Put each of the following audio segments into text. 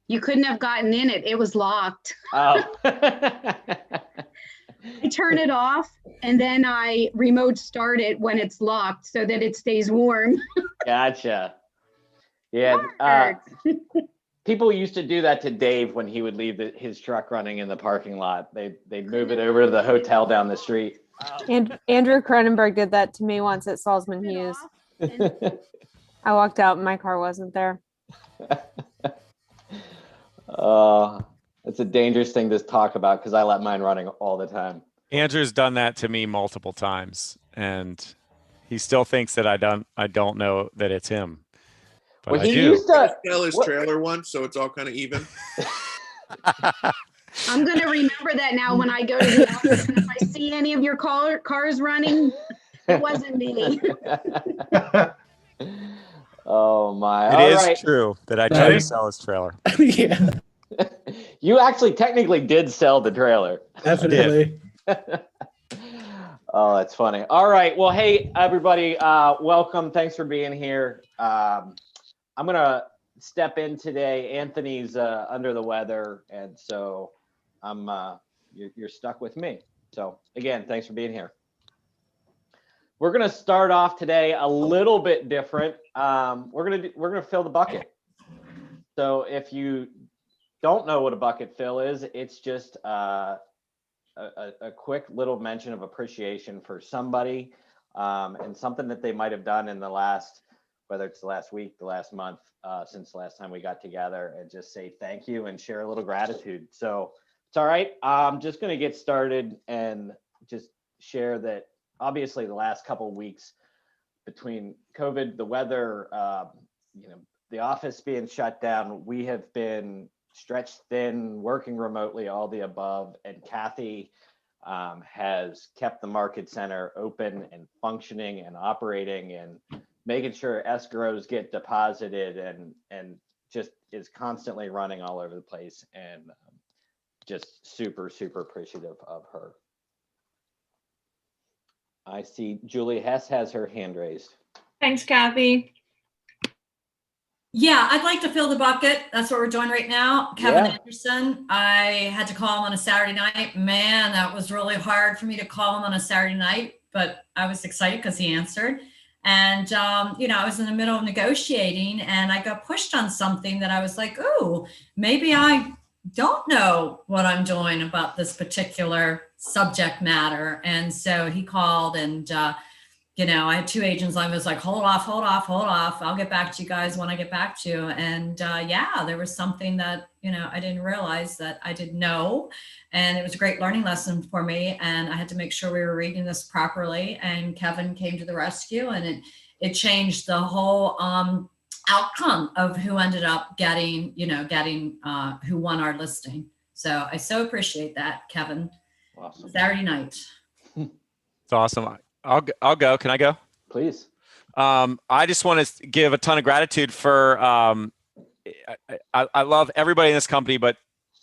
You couldn't have gotten in it. It was locked. Oh. I turn it off and then I remote start it when it's locked so that it stays warm. Gotcha. Yeah. People used to do that to Dave when he would leave his truck running in the parking lot. They'd move it over to the hotel down the street. And Andrew Cronenberg did that to me once at Salzman Hughes. I walked out and my car wasn't there. It's a dangerous thing to talk about because I let mine running all the time. Andrew's done that to me multiple times, and he still thinks that I don't know that it's him. But well, I he do. used to sell his trailer once, so it's all kind of even. I'm going to remember that now when I go to the office. And if I see any of your cars running, it wasn't me. Oh my! It is true that I tried to sell his trailer. Yeah, you actually technically did sell the trailer. definitely. Oh, that's funny. All right. Well, hey, everybody, welcome. Thanks for being here. I'm going to step in today. Anthony's under the weather, and so you're stuck with me. So again, thanks for being here. We're going to start off today a little bit different. We're going to fill the bucket. So if you don't know what a bucket fill is, it's just a quick little mention of appreciation for somebody and something that they might have done in the last, whether it's the last week, the last month, since the last time we got together, and just say thank you and share a little gratitude. So it's all right. I'm just going to get started and just share that obviously the last couple of weeks between COVID, the weather, the office being shut down, we have been stretched thin, working remotely, all the above. And Kathy has kept the market center open and functioning and operating and making sure escrows get deposited and just is constantly running all over the place, and just super, super appreciative of her. I see Julie Hess has her hand raised. Thanks, Kathy. Yeah, I'd like to fill the bucket. That's what we're doing right now. Kevin Anderson, I had to call him on a Saturday night. Man, that was really hard for me to call him on a Saturday night, but I was excited because he answered. And, I was in the middle of negotiating and I got pushed on something that I was like, oh, maybe I don't know what I'm doing about this particular subject matter. And so he called and, I had two agents. I was like, hold off. I'll get back to you guys when I get back to you. And there was something that, I didn't realize that I didn't know. And it was a great learning lesson for me. And I had to make sure we were reading this properly. And Kevin came to the rescue, and it changed the whole outcome of who ended up getting who won our listing. So I so appreciate that, Kevin. Awesome. Saturday night. It's awesome. I'll go. Can I go? Please. I just want to give a ton of gratitude for, I love everybody in this company, but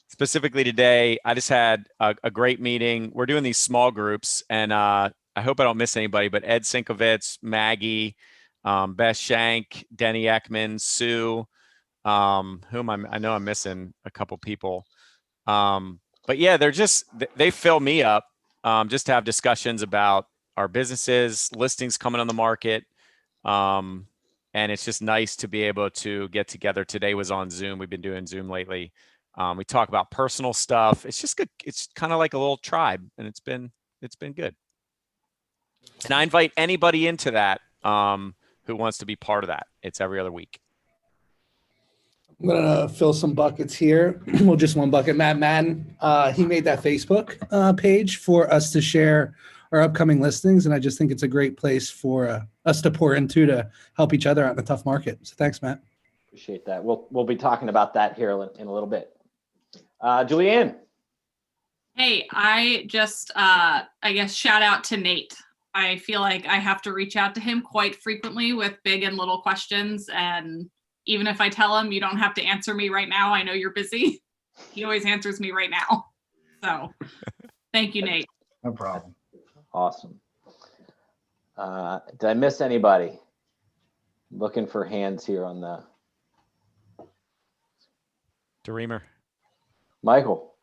specifically today, I just had a great meeting. We're doing these small groups, and I hope I don't miss anybody, but Ed Sinkovitz, Maggie, Beth Shank, Denny Ekman, Sue, I know I'm missing a couple people. But yeah, they fill me up just to have discussions about our businesses, listings coming on the market. And it's just nice to be able to get together. Today was on Zoom. We've been doing Zoom lately. We talk about personal stuff. It's just good. It's kind of like a little tribe, and it's been good. And I invite anybody into that who wants to be part of that. It's every other week. I'm gonna fill some buckets here. Well, just one bucket. Matt Madden, he made that Facebook page for us to share our upcoming listings, and I just think it's a great place for us to pour into to help each other out in a tough market. So thanks, Matt. Appreciate that. We'll be talking about that here in a little bit. Julianne. Hey, I just, I guess, shout out to Nate. I feel like I have to reach out to him quite frequently with big and little questions. And even if I tell him, you don't have to answer me right now, I know you're busy, he always answers me right now. So thank you, Nate. No problem. Awesome. Did I miss anybody? Looking for hands here on the. DeReamer. Michael.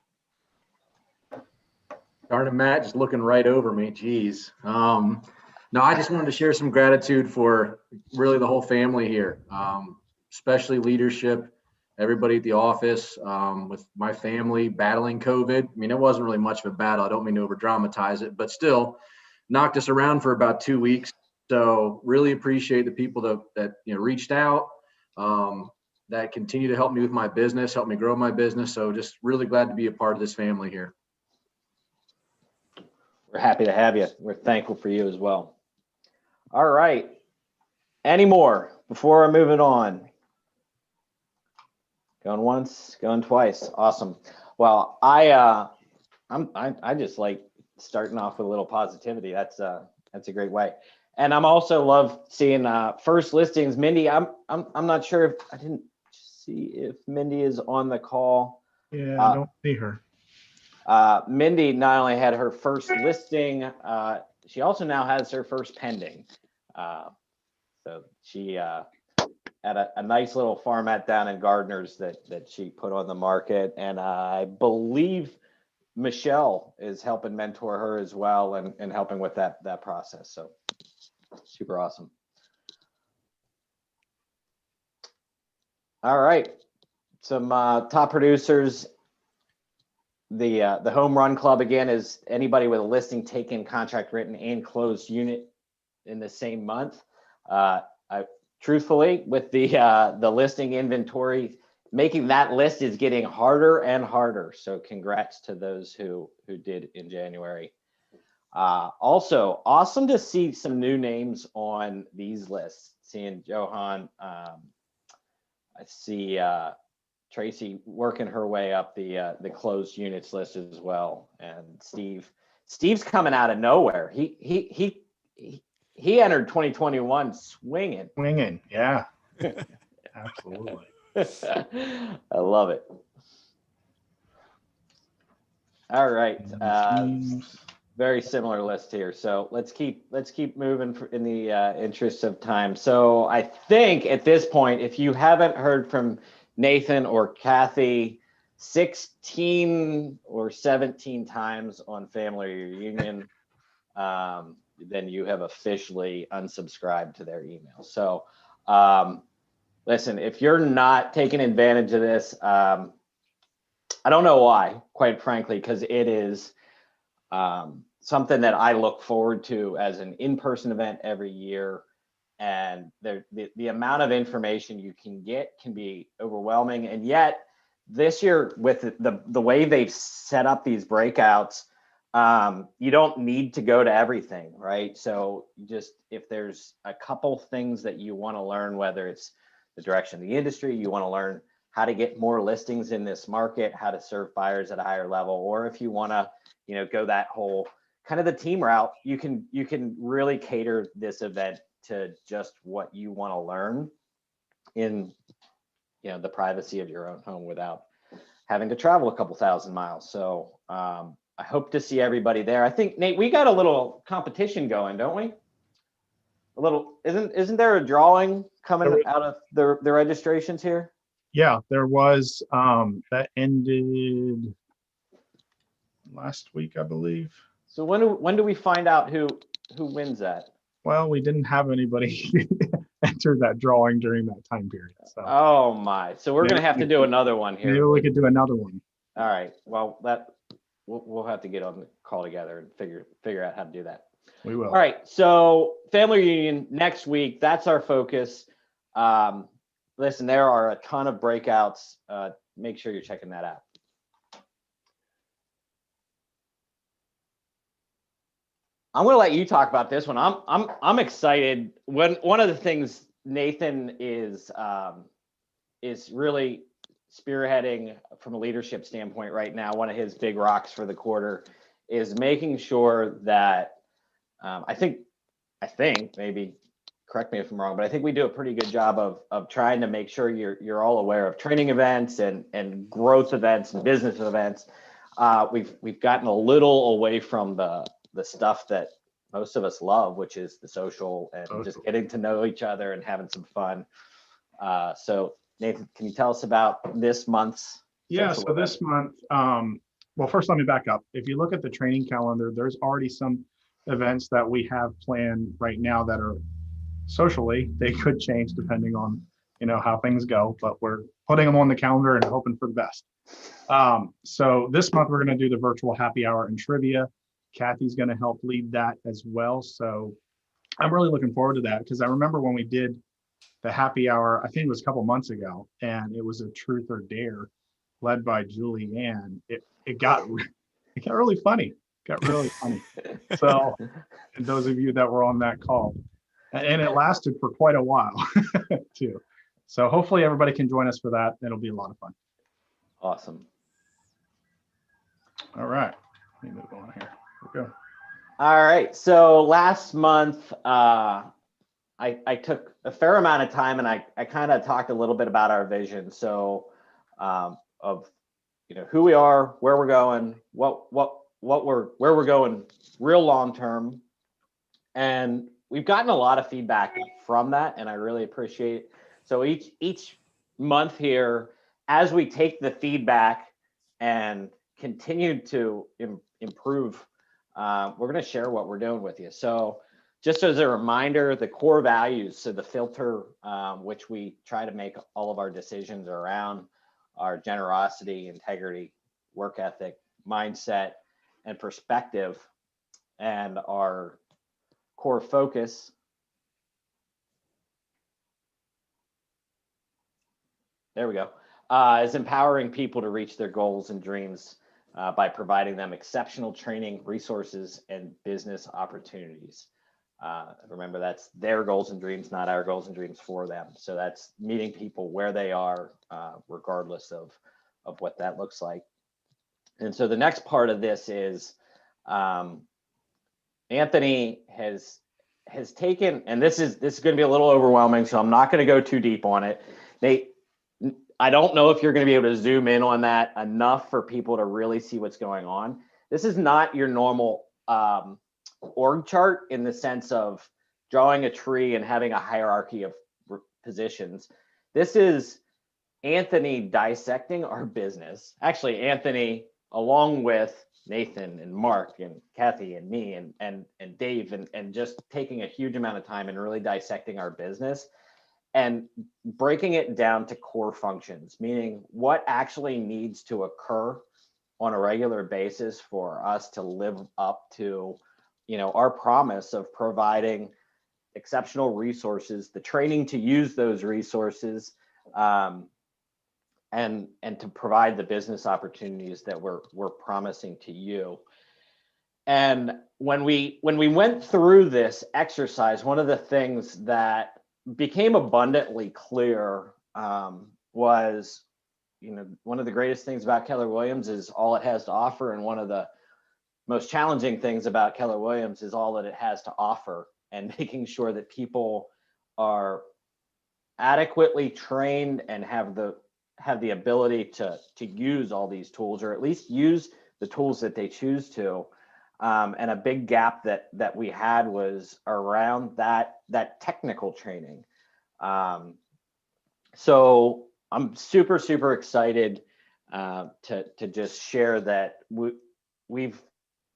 Darn it, Matt, just looking right over me. Geez. No, I just wanted to share some gratitude for really the whole family here, especially leadership, everybody at the office, with my family battling COVID. I mean, it wasn't really much of a battle. I don't mean to over dramatize it, but still knocked us around for about 2 weeks. So really appreciate the people that reached out, that continue to help me with my business, help me grow my business. So just really glad to be a part of this family here. We're happy to have you. We're thankful for you as well. All right. Any more before we're moving on? Going once, going twice. Awesome. Well, I just like starting off with a little positivity. That's a great way. And I'm also love seeing first listings. Mindy, I'm not sure if I didn't see if Mindy is on the call. Yeah, I don't see her. Mindy not only had her first listing, she also now has her first pending. So she had a nice little farmette down in Gardner's that she put on the market. And I believe Michelle is helping mentor her as well and helping with that process. So super awesome. All right. Some top producers. The Home Run Club, again, is anybody with a listing taken, contract written, and closed unit in the same month. Truthfully, with the listing inventory, making that list is getting harder and harder. So congrats to those who did in January. Also, awesome to see some new names on these lists. Seeing Johan, I see Tracy working her way up the closed units list as well, and Steve's coming out of nowhere. He entered 2021 swinging. Yeah. Absolutely. I love it. All right, very similar list here. So let's keep moving in the interest of time. So I think at this point, if you haven't heard from Nathan or Kathy 16 or 17 times on Family Reunion, then you have officially unsubscribed to their email. So listen, if you're not taking advantage of this, I don't know why, quite frankly, because it is something that I look forward to as an in-person event every year. And the amount of information you can get can be overwhelming. And yet this year, with the way they've set up these breakouts, you don't need to go to everything, right? So just if there's a couple things that you want to learn, whether it's the direction of the industry, you want to learn how to get more listings in this market, how to serve buyers at a higher level, or if you want to, go that whole kind of the team route, you can really cater this event to just what you want to learn in the privacy of your own home without having to travel a couple thousand miles. So I hope to see everybody there. I think, Nate, we got a little competition going, don't we? A little, isn't there a drawing coming out of the registrations here? Yeah, there was. That ended last week, I believe. So when do we find out who wins that? Well, we didn't have anybody enter that drawing during that time period. So. Oh my! So we're gonna have to do another one here. Maybe we could do another one. All right. Well, we'll have to get on the call together and figure out how to do that. We will. All right. So Family Reunion next week. That's our focus. Listen, there are a ton of breakouts. Make sure you're checking that out. I'm going to let you talk about this one. I'm excited. One of the things Nathan is really spearheading from a leadership standpoint right now. One of his big rocks for the quarter is making sure that I think maybe correct me if I'm wrong, but I think we do a pretty good job of trying to make sure you're all aware of training events and growth events and business events. We've gotten a little away from the stuff that most of us love, which is the social and just getting to know each other and having some fun. So Nathan, can you tell us about this month's Yeah, social so event. this month, well, first let me back up. If you look at the training calendar, there's already some events that we have planned right now that are socially, they could change depending on, how things go, but we're putting them on the calendar and hoping for the best. So this month we're going to do the virtual happy hour and trivia. Kathy's going to help lead that as well. So I'm really looking forward to that because I remember when we did the happy hour, I think it was a couple months ago, and it was a truth or dare led by Julie Ann. It got really funny. Got really funny. So and those of you that were on that call, and it lasted for quite a while too. So hopefully everybody can join us for that. It'll be a lot of fun. Awesome. All right, let me move on here. Here we go. All right. So last month, I took a fair amount of time and I kind of talked a little bit about our vision. So of who we are, where we're going, where we're going real long term. And we've gotten a lot of feedback from that, and I really appreciate it. So each month here, as we take the feedback and continue to improve, we're going to share what we're doing with you. So just as a reminder, the core values, so the filter, which we try to make all of our decisions around, our generosity, integrity, work ethic, mindset, and perspective, and our core focus. There we go. Is empowering people to reach their goals and dreams by providing them exceptional training, resources, and business opportunities. Remember, that's their goals and dreams, not our goals and dreams for them. So that's meeting people where they are, regardless of what that looks like. And so the next part of this is Anthony has taken, and this is going to be a little overwhelming, so I'm not going to go too deep on it. Nate, I don't know if you're going to be able to zoom in on that enough for people to really see what's going on. This is not your normal org chart in the sense of drawing a tree and having a hierarchy of positions. This is Anthony dissecting our business. Actually, Anthony, along with Nathan and Mark and Kathy and me and Dave, and just taking a huge amount of time and really dissecting our business and breaking it down to core functions, meaning what actually needs to occur on a regular basis for us to live up to, our promise of providing exceptional resources, the training to use those resources, and to provide the business opportunities that we're promising to you. And when we went through this exercise, one of the things that became abundantly clear was, one of the greatest things about Keller Williams is all it has to offer, and one of the most challenging things about Keller Williams is all that it has to offer, and making sure that people are adequately trained and have the ability to use all these tools, or at least use the tools that they choose to. And a big gap that we had was around that technical training. So I'm super excited to just share that we've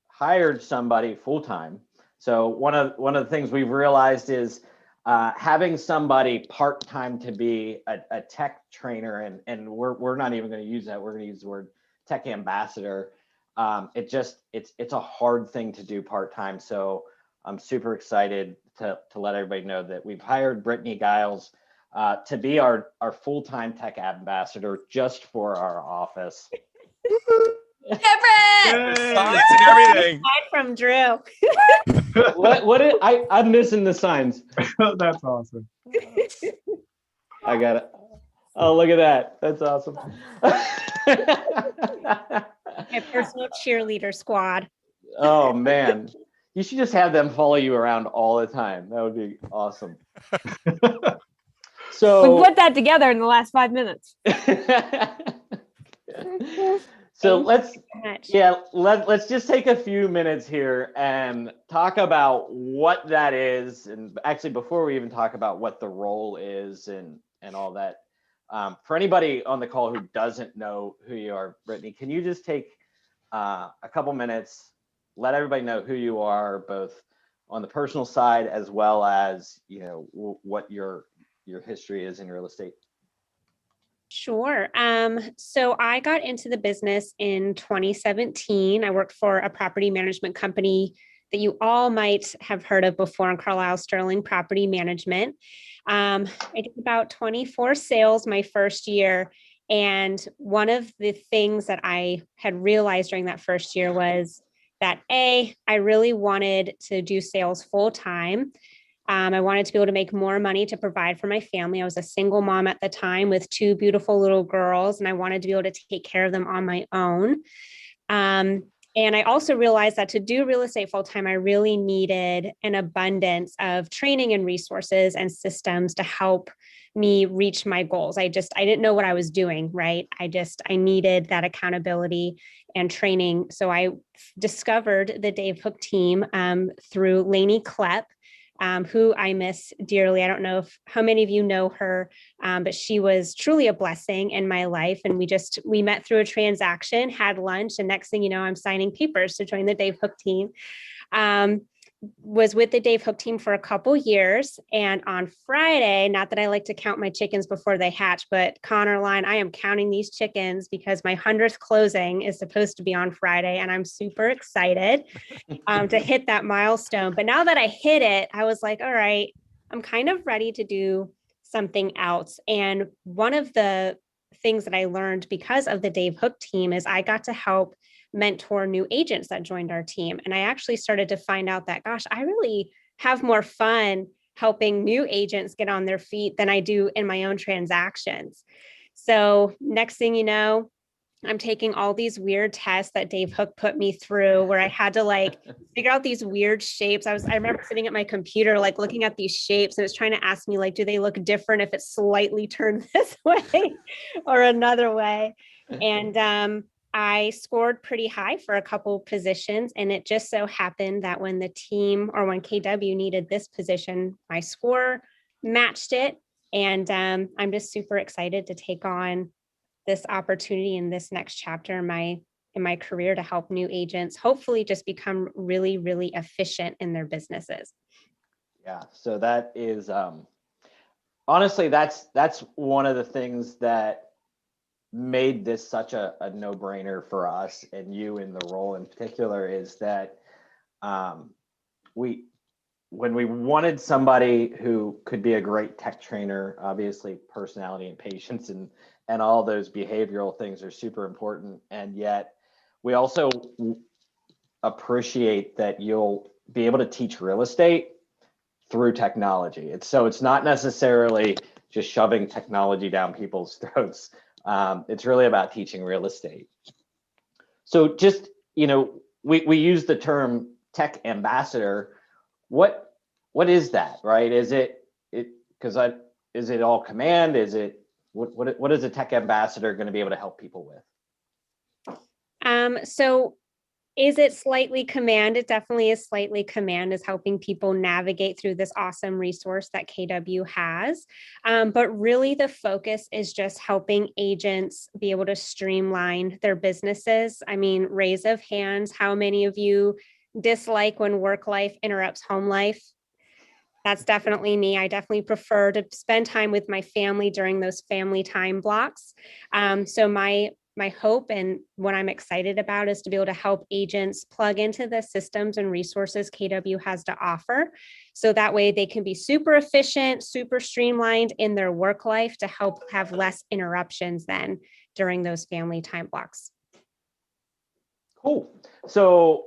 hired somebody full-time. So one of the things we've realized is having somebody part-time to be a tech trainer, and we're not even going to use that. We're going to use the word tech ambassador. It's a hard thing to do part-time. So I'm super excited to let everybody know that we've hired Brittany Giles to be our full-time tech ambassador just for our office. Everett! Signs and everything. Aside from Drew. I'm missing the signs. That's awesome. I got it. Oh, look at that. That's awesome. My personal cheerleader squad. Oh man, you should just have them follow you around all the time. That would be awesome. So We put that together in the last 5 minutes. So let's Much. let's just take a few minutes here and talk about what that is. And actually, before we even talk about what the role is and all that, For anybody on the call who doesn't know who you are, Brittany, can you just take a couple minutes, let everybody know who you are, both on the personal side as well as, you know, what your history is in real estate? Sure. So I got into the business in 2017. I worked for a property management company that you all might have heard of before in Carlisle, Sterling Property Management. I did about 24 sales my first year. And one of the things that I had realized during that first year was that I really wanted to do sales full time. I wanted to be able to make more money to provide for my family. I was a single mom at the time with two beautiful little girls, and I wanted to be able to take care of them on my own. And I also realized that to do real estate full time, I really needed an abundance of training and resources and systems to help me reach my goals. I didn't know what I was doing, right? I needed that accountability and training. So I discovered the Dave Hook team through Lainey Klepp, who I miss dearly. I don't know how many of you know her, but she was truly a blessing in my life. And we met through a transaction, had lunch, and next thing you know, I'm signing papers to join the Dave Hook team. Was with the Dave Hook team for a couple years. And on Friday, not that I like to count my chickens before they hatch, but Connor Line, I am counting these chickens because my 100th closing is supposed to be on Friday. And I'm super excited to hit that milestone. But now that I hit it, I was like, all right, I'm kind of ready to do something else. And one of the things that I learned because of the Dave Hook team is I got to help mentor new agents that joined our team. And I actually started to find out that, gosh, I really have more fun helping new agents get on their feet than I do in my own transactions. So next thing you know, I'm taking all these weird tests that Dave Hook put me through where I had to figure out these weird shapes. I remember sitting at my computer, looking at these shapes, and it's trying to ask me, do they look different if it's slightly turned this way or another way? And I scored pretty high for a couple positions, and it just so happened that when the team or when KW needed this position, my score matched it. And I'm just super excited to take on this opportunity in this next chapter in my career to help new agents hopefully just become really, really efficient in their businesses. Yeah, so that is honestly, that's one of the things that made this such a no-brainer for us, and you in the role in particular, is that when we wanted somebody who could be a great tech trainer, obviously personality and patience and all those behavioral things are super important. And yet we also appreciate that you'll be able to teach real estate through technology. It's not necessarily just shoving technology down people's throats. It's really about teaching real estate. So just, we use the term tech ambassador. What is that, right? Is it all command? Is it, what is a tech ambassador going to be able to help people with? So is it slightly command? It definitely is slightly command, is helping people navigate through this awesome resource that KW has. But really the focus is just helping agents be able to streamline their businesses. I mean, raise of hands, how many of you dislike when work life interrupts home life? That's definitely me. I definitely prefer to spend time with my family during those family time blocks. So my hope and what I'm excited about is to be able to help agents plug into the systems and resources KW has to offer. So that way they can be super efficient, super streamlined in their work life to help have less interruptions then during those family time blocks. Cool. So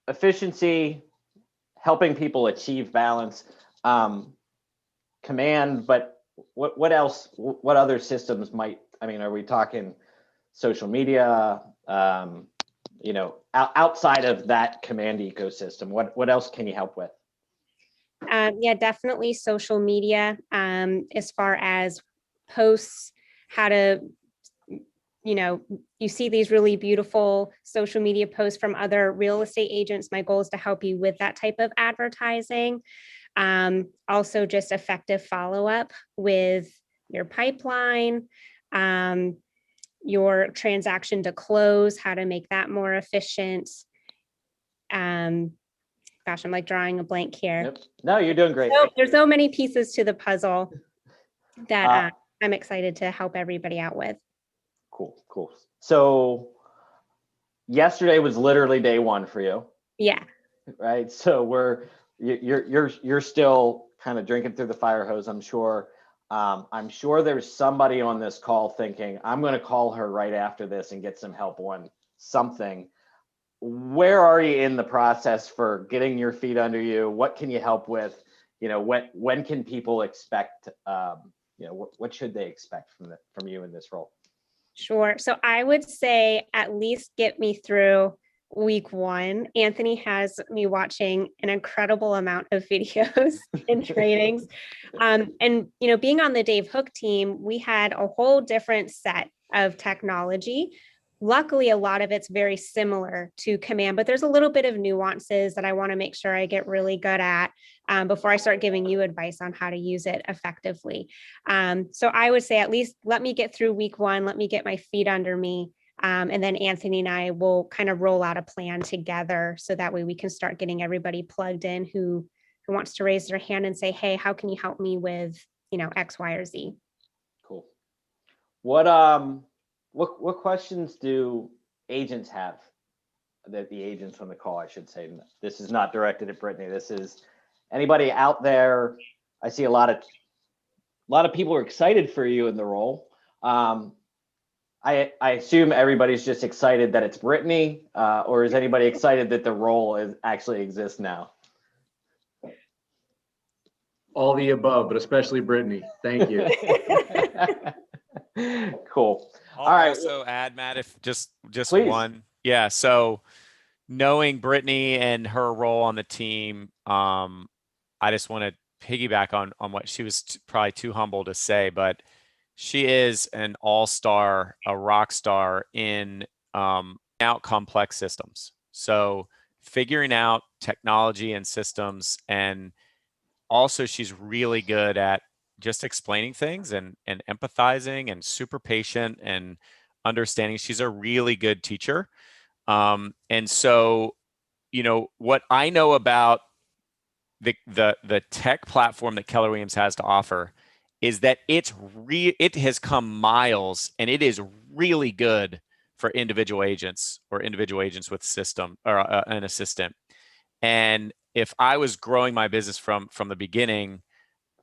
efficiency, helping people achieve balance, command, but what else, what other systems are we talking social media, outside of that command ecosystem, what else can you help with? Yeah, definitely social media, as far as posts, how to, you see these really beautiful social media posts from other real estate agents. My goal is to help you with that type of advertising. Also just effective follow-up with your pipeline, your transaction to close, how to make that more efficient. Gosh, I'm like drawing a blank here. Yep. No, you're doing great. So there's so many pieces to the puzzle that I'm excited to help everybody out with. Cool. So yesterday was literally day one for you. Yeah. Right. So you're still kind of drinking through the fire hose, I'm sure. I'm sure there's somebody on this call thinking, I'm going to call her right after this and get some help on something. Where are you in the process for getting your feet under you? What can you help with? When can people expect, what should they expect from you in this role? Sure. So I would say at least get me through week one. Anthony has me watching an incredible amount of videos and trainings. And, being on the Dave Hook team, we had a whole different set of technology. Luckily, a lot of it's very similar to Command, but there's a little bit of nuances that I want to make sure I get really good at before I start giving you advice on how to use it effectively. So I would say at least let me get through week one, let me get my feet under me. And then Anthony and I will kind of roll out a plan together so that way we can start getting everybody plugged in who wants to raise their hand and say, hey, how can you help me with, X, Y, or Z? Cool. What questions do agents have? The agents on the call, I should say. This is not directed at Brittany. This is anybody out there. I see a lot of people are excited for you in the role. I assume everybody's just excited that it's Brittany, or is anybody excited that the role actually exists now? All the above, but especially Brittany. Thank you. Cool. I'll All right. also add, Matt, if just Please. one. Yeah. So knowing Brittany and her role on the team, I just want to piggyback on what she was probably too humble to say, but she is an all-star, a rock star in out complex systems. So figuring out technology and systems, and also she's really good at just explaining things and empathizing and super patient and understanding. She's a really good teacher. And so, what I know about the tech platform that Keller Williams has to offer is that it has come miles, and it is really good for individual agents or individual agents with system or an assistant. And if I was growing my business from the beginning,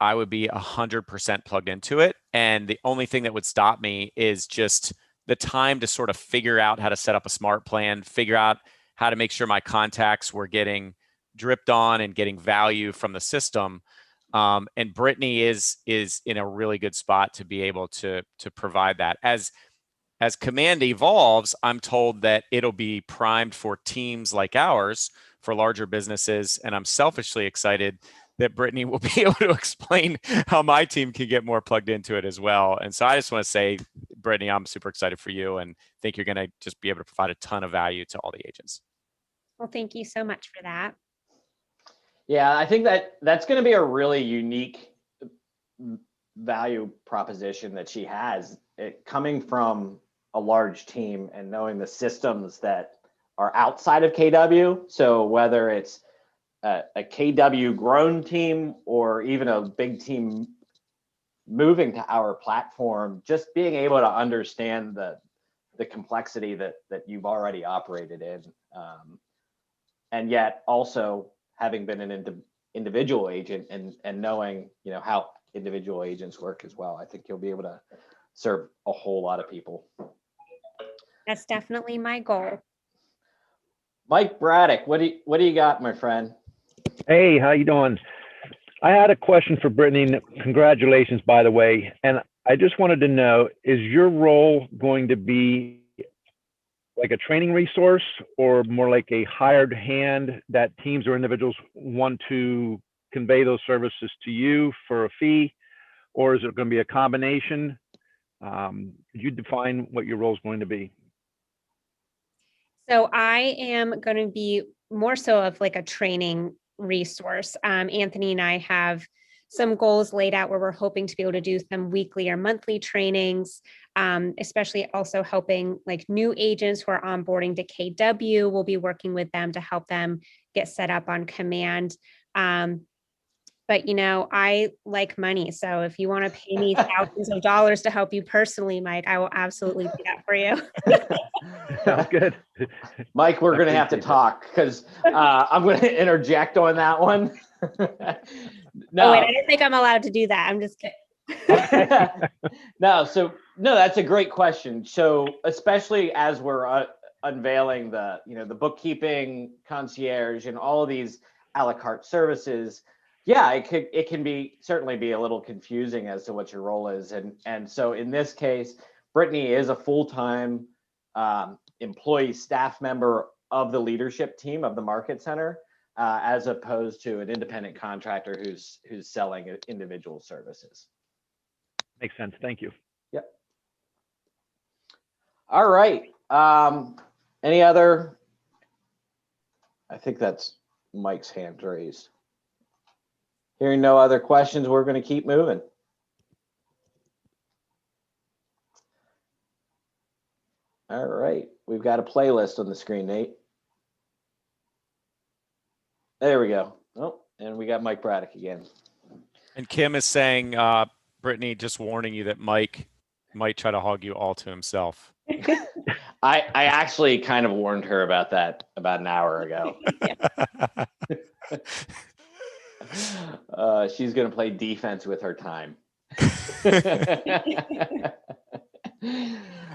I would be 100% plugged into it. And the only thing that would stop me is just the time to sort of figure out how to set up a smart plan, figure out how to make sure my contacts were getting dripped on and getting value from the system. And Brittany is in a really good spot to be able to provide that. As Command evolves, I'm told that it'll be primed for teams like ours, for larger businesses. And I'm selfishly excited that Brittany will be able to explain how my team can get more plugged into it as well. And so I just want to say, Brittany, I'm super excited for you and think you're going to just be able to provide a ton of value to all the agents. Well, thank you so much for that. Yeah, I think that's going to be a really unique value proposition that she has, coming from a large team and knowing the systems that are outside of KW. So whether it's a KW grown team or even a big team moving to our platform, just being able to understand the complexity that you've already operated in, and yet also having been an individual agent and knowing how individual agents work as well. I think you'll be able to serve a whole lot of people. That's definitely my goal. Mike Braddock, what do you got, my friend? Hey, how you doing? I had a question for Brittany. Congratulations, by the way. And I just wanted to know, is your role going to be like a training resource or more like a hired hand that teams or individuals want to convey those services to you for a fee? Or is it going to be a combination? Could you define what your role is going to be? So I am going to be more so of like a training resource. Anthony and I have some goals laid out where we're hoping to be able to do some weekly or monthly trainings, especially also helping like new agents who are onboarding to KW. We'll be working with them to help them get set up on Command. But I like money. So if you want to pay me thousands of dollars to help you personally, Mike, I will absolutely do that for you. Sounds good. Mike, we're going to have to talk because I'm going to interject on that one. No, wait, I don't think I'm allowed to do that. I'm just kidding. No, that's a great question. So especially as we're unveiling the bookkeeping concierge and all of these a la carte services, yeah, it can certainly be a little confusing as to what your role is. And so in this case, Brittany is a full-time employee staff member of the leadership team of the Market Center, as opposed to an independent contractor who's selling individual services. Makes sense. Thank you. Yep. All right. Any other? I think that's Mike's hand raised. Hearing no other questions, we're going to keep moving. All right. We've got a playlist on the screen, Nate. There we go. Oh, and we got Mike Braddock again. And Kim is saying, Brittany, just warning you that Mike might try to hog you all to himself. I actually kind of warned her about that about an hour ago. She's going to play defense with her time.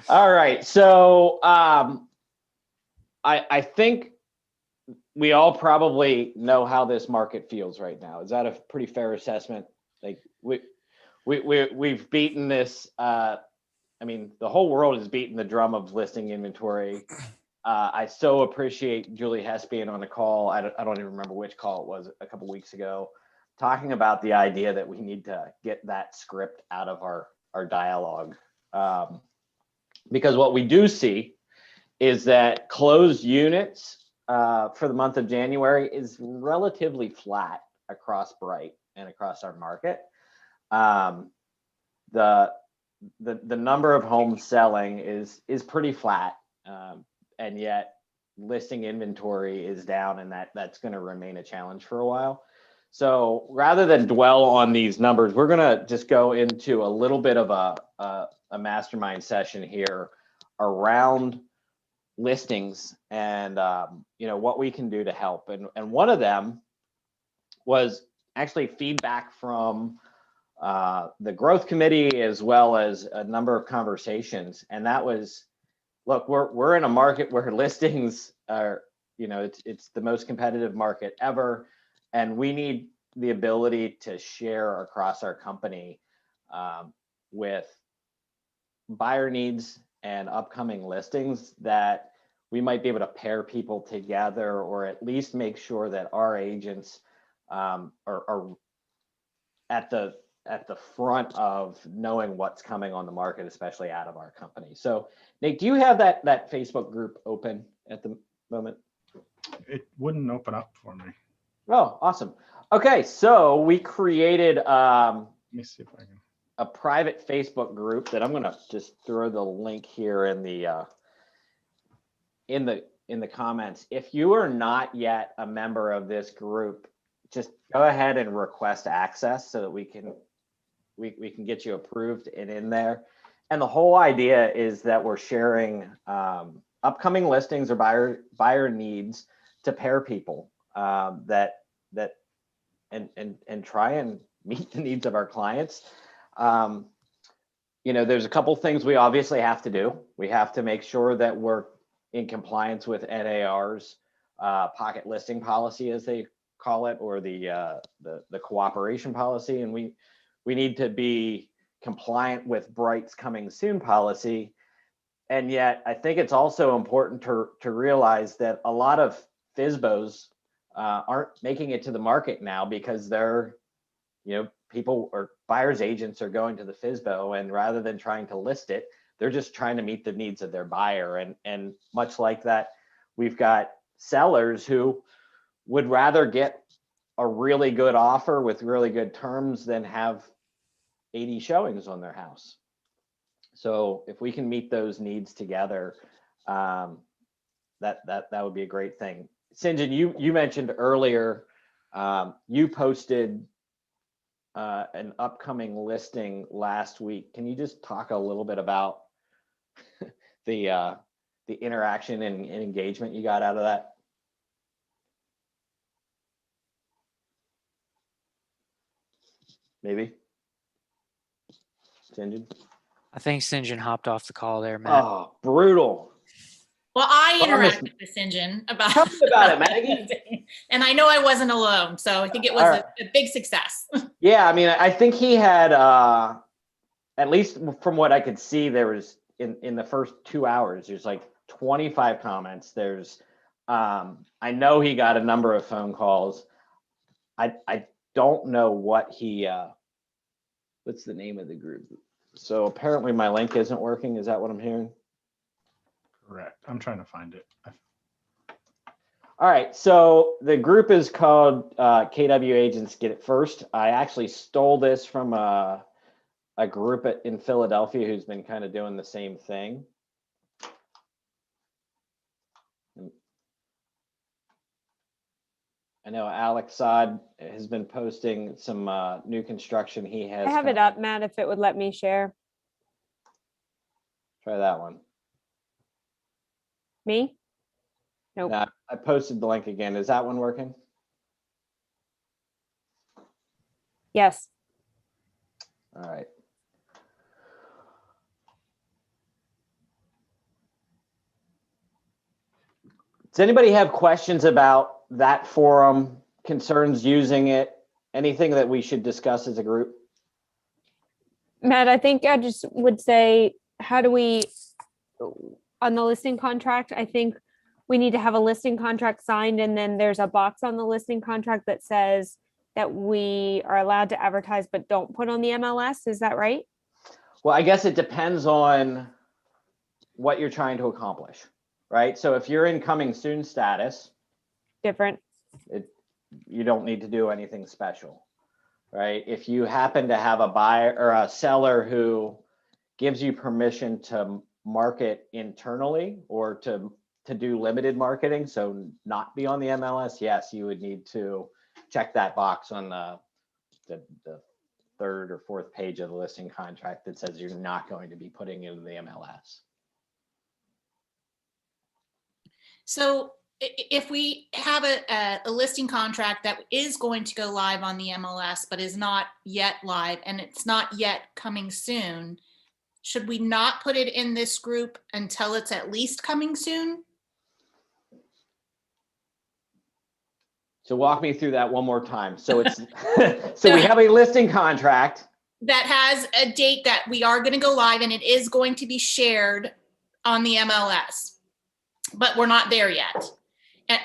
All right. So I think we all probably know how this market feels right now. Is that a pretty fair assessment? Like we've beaten this. I mean, the whole world has beaten the drum of listing inventory. I so appreciate Julie Hess being on the call. I don't even remember which call it was a couple weeks ago, talking about the idea that we need to get that script out of our dialogue. Because what we do see is that closed units for the month of January is relatively flat across Bright and across our market. The number of homes selling is pretty flat, and yet listing inventory is down, and that's going to remain a challenge for a while. So rather than dwell on these numbers, we're going to just go into a little bit of a mastermind session here around listings and what we can do to help. And one of them was actually feedback from the growth committee, as well as a number of conversations. And that was, look, we're in a market where listings are, it's the most competitive market ever. And we need the ability to share across our company with buyer needs and upcoming listings, that we might be able to pair people together, or at least make sure that our agents are at the front of knowing what's coming on the market, especially out of our company. So Nate, do you have that Facebook group open at the moment? It wouldn't open up for me. Oh, awesome. Okay, so we created Let me see if I can. a private Facebook group that I'm gonna just throw the link here in the comments. If you are not yet a member of this group, just go ahead and request access so that we can get you approved and in there. And the whole idea is that we're sharing upcoming listings or buyer needs to pair people that try and meet the needs of our clients. There's a couple things we obviously have to do. We have to make sure that we're in compliance with NAR's pocket listing policy, as they call it, or the cooperation policy, and we need to be compliant with Bright's coming soon policy. And yet I think it's also important to realize that a lot of FSBOs aren't making it to the market now because they're, people or buyers agents are going to the FSBO, and rather than trying to list it, they're just trying to meet the needs of their buyer. And much like that, we've got sellers who would rather get a really good offer with really good terms than have 80 showings on their house. So if we can meet those needs together, that would be a great thing. St. John, you mentioned earlier, you posted an upcoming listing last week. Can you just talk a little bit about the interaction and engagement you got out of that? Maybe. St. John? I think St. John hopped off the call there, Matt. Oh, brutal. Well, I Promise- interacted with St. John about, Tell me about it, Maggie. and I know I wasn't alone, so I think it was All right. a big success. Yeah, I mean, I think he had, at least from what I could see, there was in the first 2 hours, there's like 25 comments. There's, I know he got a number of phone calls. I don't know what he, what's the name of the group? So apparently my link isn't working. Is that what I'm hearing? Correct. I'm trying to find it. All right, so the group is called KW Agents Get It First. I actually stole this from a group in Philadelphia who's been kind of doing the same thing. I know Alex Saad has been posting some new construction he has. I have it up, Matt, if it would let me share. Try that one. Me? Nope. Now, I posted the link again. Is that one working? Yes. All right. Does anybody have questions about that forum, concerns using it, anything that we should discuss as a group? Matt, I think I just would say, how do we, on the listing contract, I think we need to have a listing contract signed, and then there's a box on the listing contract that says that we are allowed to advertise but don't put on the MLS. Is that right? Well, I guess it depends on what you're trying to accomplish, right? So if you're in coming soon status, Different. you don't need to do anything special, right? If you happen to have a buyer or a seller who gives you permission to market internally or to do limited marketing, so not be on the MLS, yes, you would need to check that box on the third or fourth page of the listing contract that says you're not going to be putting it in the MLS. So if we have a listing contract that is going to go live on the MLS, but is not yet live and it's not yet coming soon, should we not put it in this group until it's at least coming soon? So walk me through that one more time. So it's so we have a listing contract That has a date that we are going to go live and it is going to be shared on the MLS, but we're not there yet. And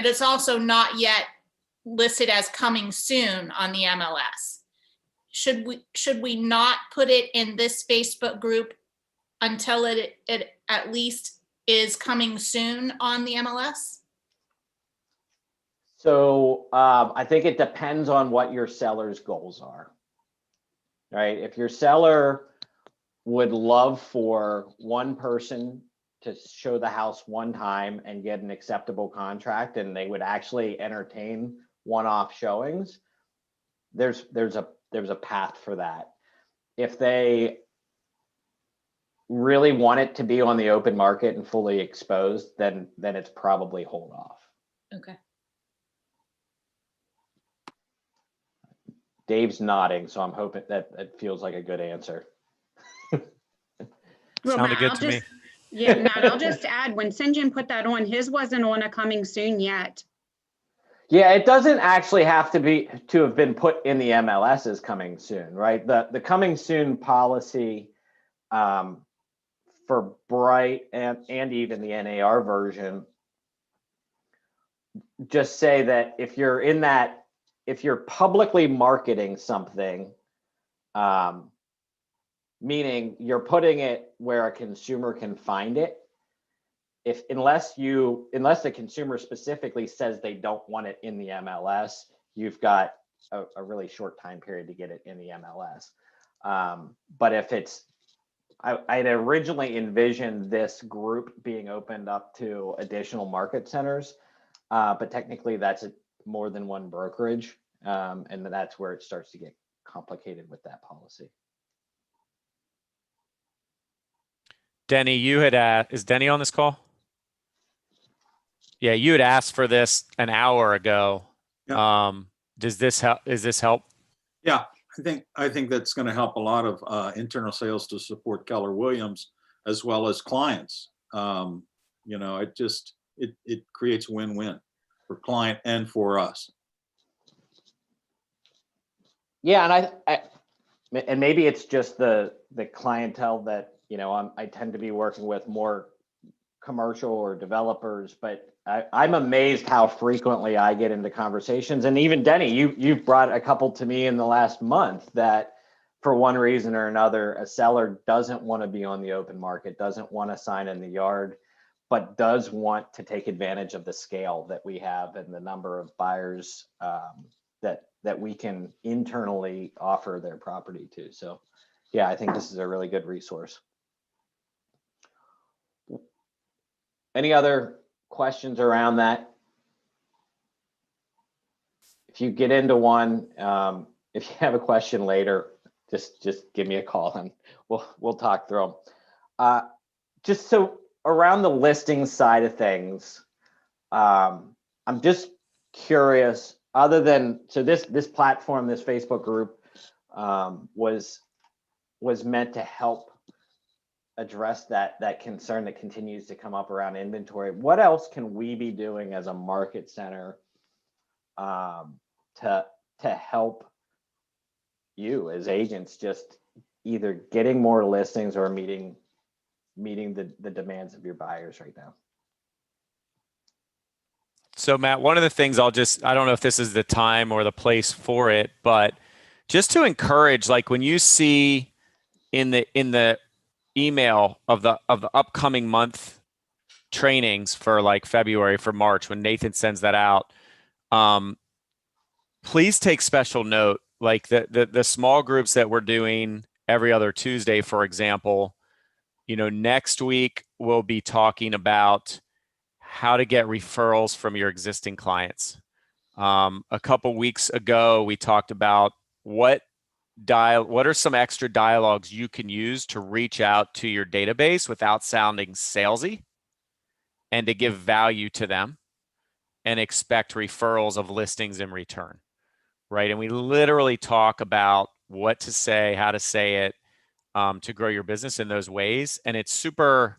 it's also not yet listed as coming soon on the MLS. Should we not put it in this Facebook group until it at least is coming soon on the MLS? So I think it depends on what your seller's goals are, right? If your seller would love for one person to show the house one time and get an acceptable contract, and they would actually entertain one-off showings, there's a path for that. If they really want it to be on the open market and fully exposed, then it's probably hold off. Okay. Dave's nodding, so I'm hoping that it feels like a good answer. Well, Sounded Matt, good I'll to me. just- Yeah, Matt, I'll just add, when St. John put that on, his wasn't on a coming soon yet. Yeah, it doesn't actually have to have been put in the MLS as coming soon, right? The coming soon policy for Bright and even the NAR version just say that if you're publicly marketing something, meaning you're putting it where a consumer can find it, unless the consumer specifically says they don't want it in the MLS, you've got a really short time period to get it in the MLS. But if it's, I'd originally envisioned this group being opened up to additional market centers, but technically that's more than one brokerage, and that's where it starts to get complicated with that policy. Denny, you had is Denny on this call? Yeah, you had asked for this an hour ago. Does this help? Is this help? Yeah, I think that's going to help a lot of internal sales to support Keller Williams as well as clients. You know, it creates win-win for client and for us. Yeah, and maybe it's just the clientele that, you know, I tend to be working with more commercial or developers, but I'm amazed how frequently I get into conversations. And even Denny, you've brought a couple to me in the last month that for one reason or another, a seller doesn't want to be on the open market, doesn't want to sign in the yard, but does want to take advantage of the scale that we have and the number of buyers that we can internally offer their property to. So yeah, I think this is a really good resource. Any other questions around that? If you get into one, if you have a question later, just give me a call and we'll talk through them. Just so around the listing side of things, I'm just curious, other than, so this platform, this Facebook group was meant to help address that concern that continues to come up around inventory. What else can we be doing as a market center to help you as agents just either getting more listings or meeting the demands of your buyers right now? So Matt, one of the things I don't know if this is the time or the place for it, but just to encourage, like when you see in the email of the upcoming month trainings for like February, for March, when Nathan sends that out, please take special note, like the small groups that we're doing every other Tuesday, for example. You know, next week we'll be talking about how to get referrals from your existing clients. A couple weeks ago, we talked about what are some extra dialogues you can use to reach out to your database without sounding salesy and to give value to them and expect referrals of listings in return, right? And we literally talk about what to say, how to say it, to grow your business in those ways. And it's super,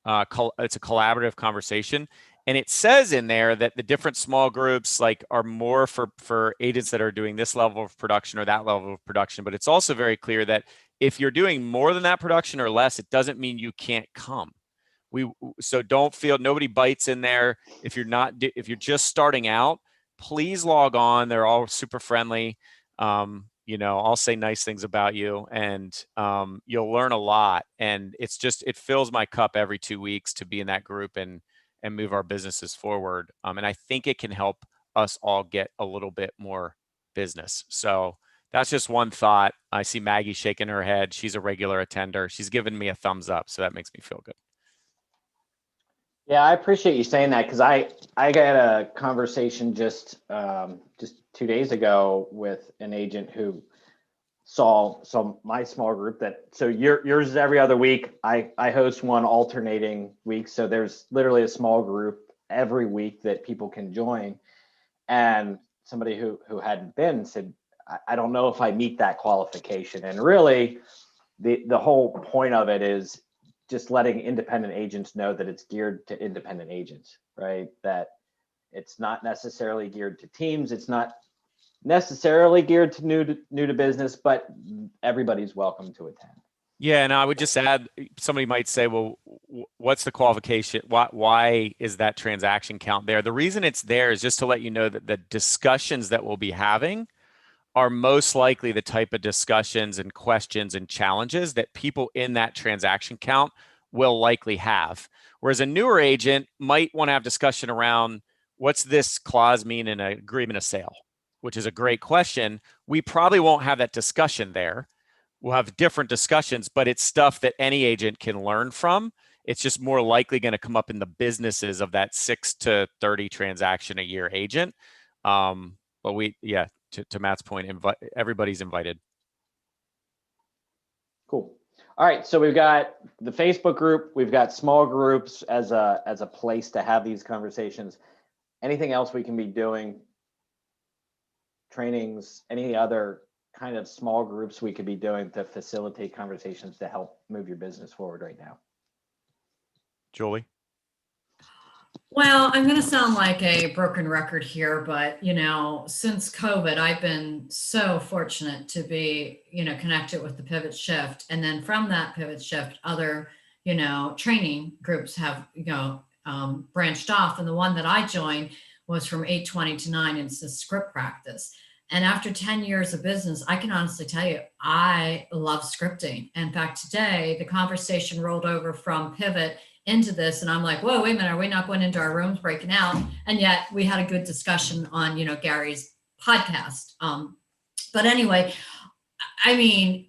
it's a collaborative conversation. And it says in there that the different small groups like are more for agents that are doing this level of production or that level of production. But it's also very clear that if you're doing more than that production or less, it doesn't mean you can't come. So don't feel, nobody bites in there. If you're just starting out, please log on. They're all super friendly. You know, I'll say nice things about you, and you'll learn a lot. And it fills my cup every 2 weeks to be in that group and move our businesses forward. And I think it can help us all get a little bit more business. So that's just one thought. I see Maggie shaking her head. She's a regular attender. She's given me a thumbs up. So that makes me feel good. Yeah, I appreciate you saying that, because I got a conversation just 2 days ago with an agent who saw my small group so yours is every other week. I host one alternating weeks. So there's literally a small group every week that people can join. And somebody who hadn't been said, I don't know if I meet that qualification. And really the whole point of it is just letting independent agents know that it's geared to independent agents, right? That it's not necessarily geared to teams. It's not necessarily geared to new to business, but everybody's welcome to attend. Yeah, and I would just add, somebody might say, well, what's the qualification? Why is that transaction count there? The reason it's there is just to let you know that the discussions that we'll be having are most likely the type of discussions and questions and challenges that people in that transaction count will likely have. Whereas a newer agent might want to have discussion around, what's this clause mean in an agreement of sale? which is a great question. We probably won't have that discussion there. We'll have different discussions, but it's stuff that any agent can learn from. It's just more likely going to come up in the businesses of that 6 to 30 transaction a year agent. But to Matt's point, everybody's invited. Cool. All right, so we've got the Facebook group, we've got small groups as a place to have these conversations. Anything else we can be doing? Trainings, any other kind of small groups we could be doing to facilitate conversations to help move your business forward right now? Julie? Well, I'm going to sound like a broken record here, but since COVID, I've been so fortunate to be, connected with the Pivot Shift. And then from that Pivot Shift, other, training groups have, branched off. And the one that I joined was from 8:20 to 9, and it's a script practice. And after 10 years of business, I can honestly tell you, I love scripting. In fact, today, the conversation rolled over from Pivot into this, and I'm like, whoa, wait a minute, are we not going into our rooms breaking out? And yet we had a good discussion on Gary's podcast. But anyway, I mean,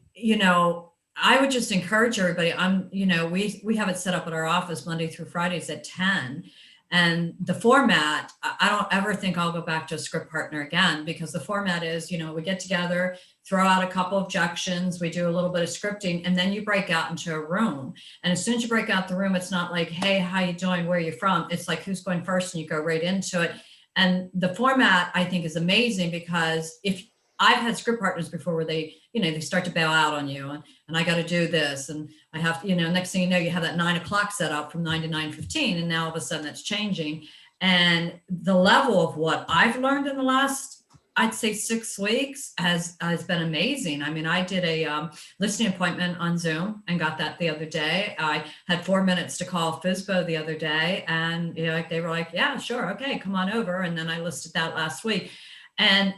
I would just encourage everybody. We have it set up at our office Monday through Fridays at 10. And the format, I don't ever think I'll go back to a script partner again, because the format is, we get together, throw out a couple objections, we do a little bit of scripting, and then you break out into a room. And as soon as you break out the room, it's not like, hey, how you doing? Where are you from? It's like, who's going first? And you go right into it. And the format, I think, is amazing, because if I've had script partners before where they, they start to bail out on you, and I got to do this, and I have, next thing you know, you have that 9 o'clock set up from 9 to 9:15, and now all of a sudden that's changing. And the level of what I've learned in the last, I'd say 6 weeks has been amazing. I mean, I did a listening appointment on Zoom and got that the other day. I had 4 minutes to call FSBO the other day, and they were like, yeah, sure, okay, come on over. And then I listed that last week. And,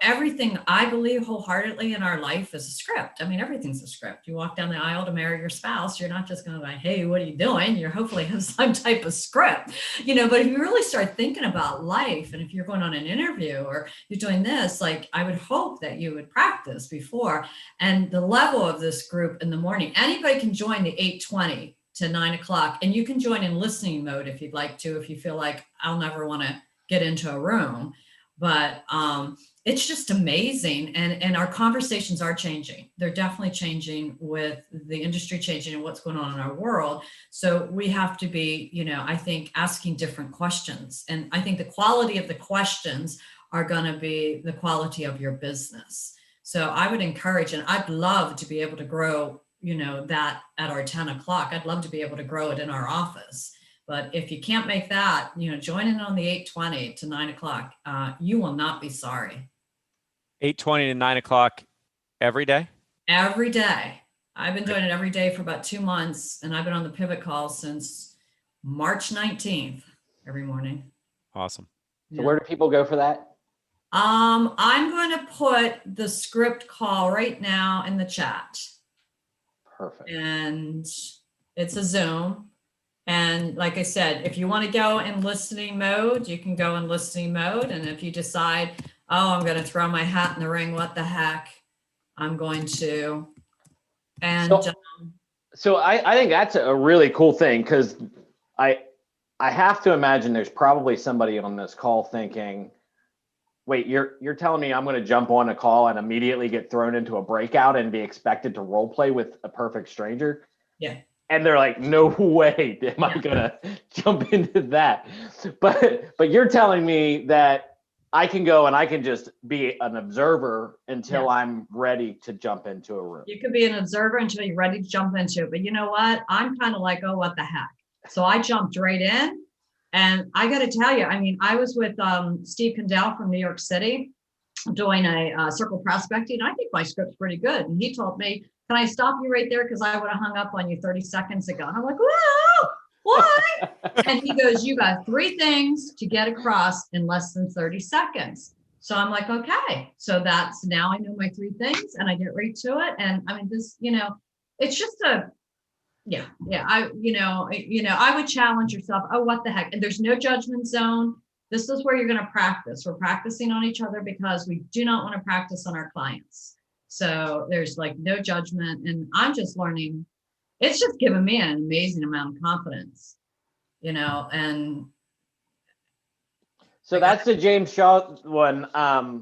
everything I believe wholeheartedly in our life is a script. I mean, everything's a script. You walk down the aisle to marry your spouse, you're not just going to like, hey, what are you doing? You're hopefully have some type of script, but if you really start thinking about life, and if you're going on an interview or you're doing this, like, I would hope that you would practice before. And the level of this group in the morning, anybody can join the 8:20 to 9 o'clock, and you can join in listening mode if you'd like to, if you feel like I'll never want to get into a room. But it's just amazing. And our conversations are changing. They're definitely changing with the industry changing and what's going on in our world. So we have to be, I think, asking different questions. And I think the quality of the questions are going to be the quality of your business. So I would encourage, and I'd love to be able to grow, that at our 10 o'clock. I'd love to be able to grow it in our office. But if you can't make that, join in on the 8:20 to 9 o'clock. You will not be sorry. 8:20 to 9 o'clock every day? Every day. I've been doing it every day for about 2 months, and I've been on the Pivot call since March 19th every morning. Awesome. So where do people go for that? I'm going to put the script call right now in the chat. Perfect. And it's a Zoom. And like I said, if you want to go in listening mode, you can go in listening mode. And if you decide, oh, I'm going to throw my hat in the ring, what the heck, I'm going to. And so I think that's a really cool thing, because I have to imagine there's probably somebody on this call thinking, wait, you're telling me I'm going to jump on a call and immediately get thrown into a breakout and be expected to role play with a perfect stranger? Yeah. And they're like, no way am I gonna jump into that. But you're telling me that I can go and I can just be an observer until I'm ready to jump into a room. You could be an observer until you're ready to jump into it. But you know what? I'm kind of like, oh, what the heck? So I jumped right in. And I got to tell you, I mean, I was with Steve Condell from New York City doing a circle prospecting. I think my script's pretty good. And he told me, can I stop you right there? Because I would have hung up on you 30 seconds ago. And I'm like, whoa, what? And he goes, you got 3 things to get across in less than 30 seconds. So I'm like, okay. So that's, now I know my 3 things and I get right to it. And I mean, this, it's just I would challenge yourself. Oh, what the heck? And there's no judgment zone. this is where you're going to practice. We're practicing on each other because we do not want to practice on our clients. So there's like no judgment. And I'm just learning. It's just given me an amazing amount of confidence, you know, and. So that's the James Shaw one. I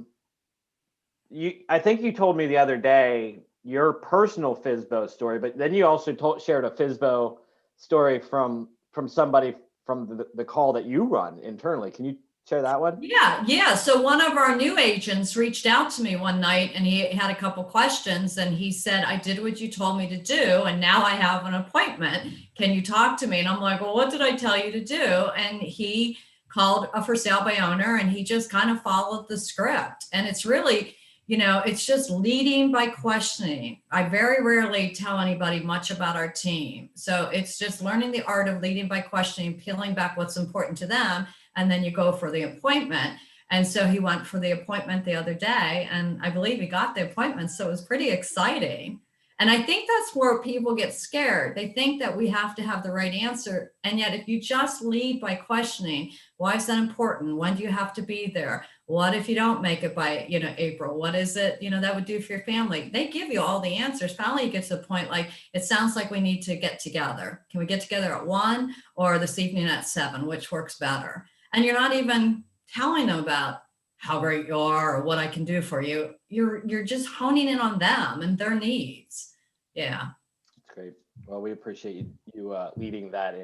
think you told me the other day your personal FSBO story, but then you also shared a FSBO story from somebody from the call that you run internally. Can you share that one? Yeah. So one of our new agents reached out to me one night and he had a couple questions and he said, I did what you told me to do. And now I have an appointment. Can you talk to me? And I'm like, well, what did I tell you to do? And he called a for sale by owner and he just kind of followed the script. And it's really, you know, it's just leading by questioning. I very rarely tell anybody much about our team. So it's just learning the art of leading by questioning, peeling back what's important to them. And then you go for the appointment. And so he went for the appointment the other day and I believe he got the appointment. So it was pretty exciting. And I think that's where people get scared. They think that we have to have the right answer. And yet if you just lead by questioning, why is that important? When do you have to be there? What if you don't make it by, you know, April? What is it, you know, that would do for your family? They give you all the answers. Finally, you get to the point like, it sounds like we need to get together. Can we get together at 1 or this evening at 7, which works better? And you're not even telling them about how great you are or what I can do for you. You're just honing in on them and their needs. Yeah. That's great. Well, we appreciate you leading that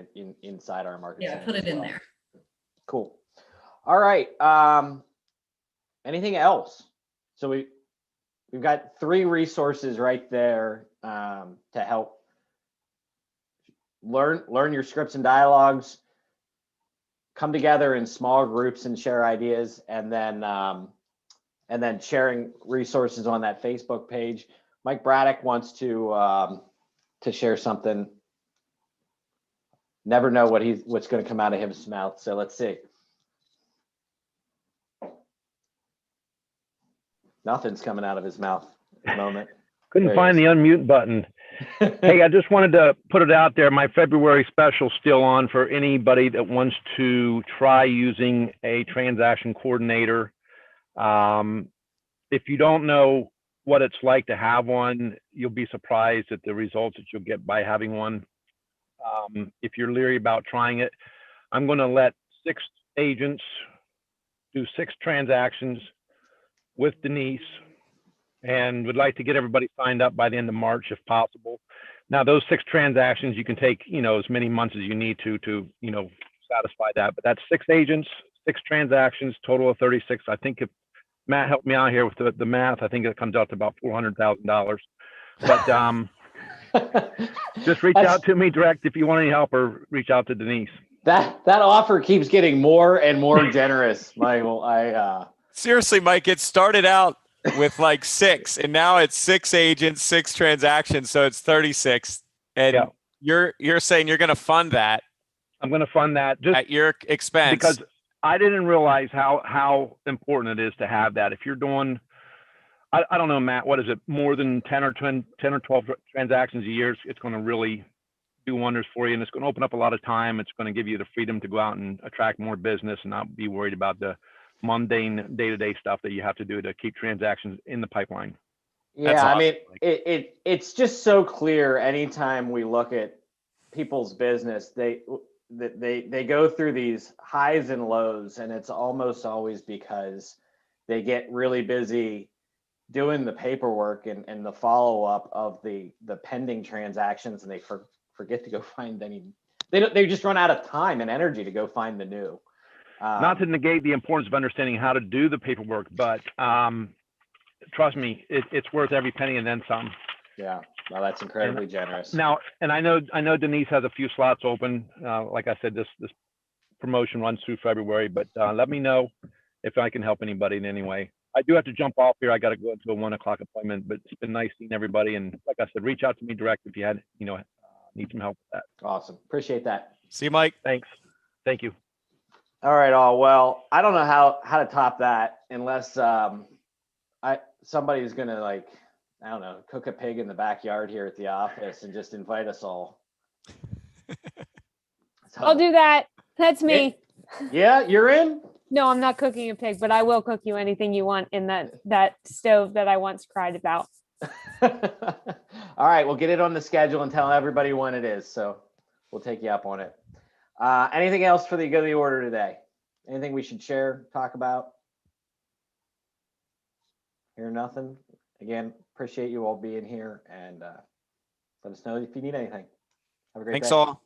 inside our market. Yeah, put it in there. Cool. All right. Anything else? So we've got 3 resources right there to help learn your scripts and dialogues, come together in small groups and share ideas, and then sharing resources on that Facebook page. Mike Braddock wants to share something. Never know what's going to come out of his mouth. So let's see. Nothing's coming out of his mouth at the moment. Couldn't find the unmute button. Hey, I just wanted to put it out there. My February special still on for anybody that wants to try using a transaction coordinator. If you don't know what it's like to have one, you'll be surprised at the results that you'll get by having one. If you're leery about trying it, I'm going to let 6 agents do 6 transactions with Denise, and would like to get everybody signed up by the end of March if possible. Now, those 6 transactions, you can take, you know, as many months as you need to, you know, satisfy that. But that's 6 agents, 6 transactions, total of 36. I think if Matt helped me out here with the math, I think it comes out to about $400,000. But just reach out to me direct if you want any help, or reach out to Denise. That offer keeps getting more and more generous, Michael. Seriously, Mike, it started out with like 6 and now it's 6 agents, 6 transactions. So it's 36. And you're saying you're going to fund that. I'm going to fund that just at your expense. Because I didn't realize how important it is to have that. If you're doing, I don't know, Matt, what is it? More than 10 or 12 transactions a year, it's going to really do wonders for you. And it's going to open up a lot of time. It's going to give you the freedom to go out and attract more business and not be worried about the mundane day-to-day stuff that you have to do to keep transactions in the pipeline. Yeah, I mean, it's just so clear anytime we look at people's business, they go through these highs and lows, and it's almost always because they get really busy doing the paperwork and the follow-up of the pending transactions, and they forget to go find they just run out of time and energy to go find the new. Not to negate the importance of understanding how to do the paperwork, but trust me, it's worth every penny and then some. Yeah, well, that's incredibly generous. Now, and I know Denise has a few slots open. Like I said, this promotion runs through February, but let me know if I can help anybody in any way. I do have to jump off here. I got to go into a 1 o'clock appointment, but it's been nice seeing everybody. And like I said, reach out to me direct if you had, need some help with that. Awesome. Appreciate that. See you, Mike. Thanks. Thank you. All right. Well, I don't know how to top that unless somebody's going to, like, I don't know, cook a pig in the backyard here at the office and just invite us all. I'll do that. That's me. Yeah, you're in? No, I'm not cooking a pig, but I will cook you anything you want in that stove that I once cried about. All right, we'll get it on the schedule and tell everybody when it is. So we'll take you up on it. Anything else for the good of the order today? Anything we should share, talk about? Hear nothing. Again, appreciate you all being here, and let us know if you need anything. Have a great day. Thanks all.